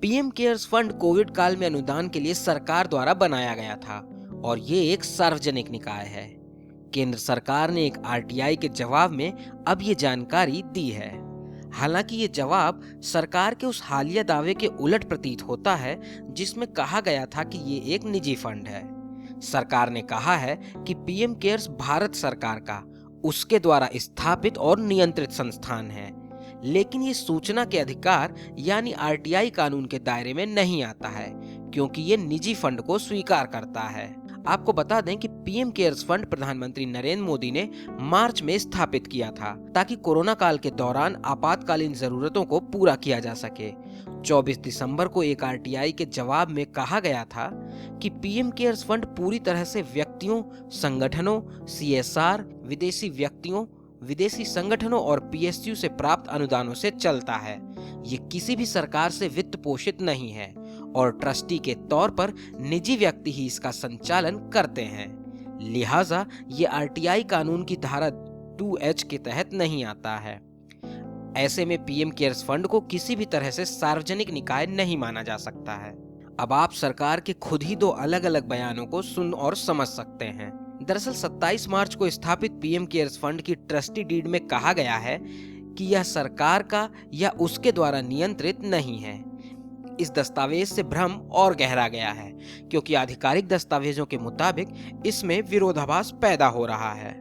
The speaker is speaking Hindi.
पीएम केयर्स फंड कोविड काल में अनुदान के लिए सरकार द्वारा बनाया गया था और ये एक सार्वजनिक निकाय है। केंद्र सरकार ने एक आरटीआई के जवाब में अब ये जानकारी दी है। हालांकि ये जवाब सरकार के उस हालिया दावे के उलट प्रतीत होता है जिसमें कहा गया था कि ये एक निजी फंड है। सरकार ने कहा है कि पीएम केयर्स भारत सरकार का उसके द्वारा स्थापित और नियंत्रित संस्थान है, लेकिन ये सूचना के अधिकार यानी आरटीआई कानून के दायरे में नहीं आता है क्योंकि ये निजी फंड को स्वीकार करता है। आपको बता दें कि पीएम केयर्स फंड प्रधानमंत्री नरेंद्र मोदी ने मार्च में स्थापित किया था ताकि कोरोना काल के दौरान आपातकालीन जरूरतों को पूरा किया जा सके। 24 दिसंबर को एक आरटीआई के जवाब में कहा गया था कि पीएम केयर्स फंड पूरी तरह से व्यक्तियों, संगठनों, सीएसआर, विदेशी व्यक्तियों, विदेशी संगठनों और पीएसयू से प्राप्त अनुदानों से चलता है। ये किसी भी सरकार से वित्त पोषित नहीं है और ट्रस्टी के तौर पर निजी व्यक्ति ही इसका संचालन करते हैं। लिहाजा ये आरटीआई कानून की धारा 2H के तहत नहीं आता है। ऐसे में पीएम केयर्स फंड को किसी भी तरह से सार्वजनिक निकाय नहीं माना जा सकता है। अब आप सरकार के खुद ही दो अलग अलग बयानों को सुन और समझ सकते हैं। दरअसल 27 मार्च को स्थापित पीएम केयर्स फंड की ट्रस्टी डीड में कहा गया है कि यह सरकार का या उसके द्वारा नियंत्रित नहीं है। इस दस्तावेज से भ्रम और गहरा गया है क्योंकि आधिकारिक दस्तावेजों के मुताबिक इसमें विरोधाभास पैदा हो रहा है।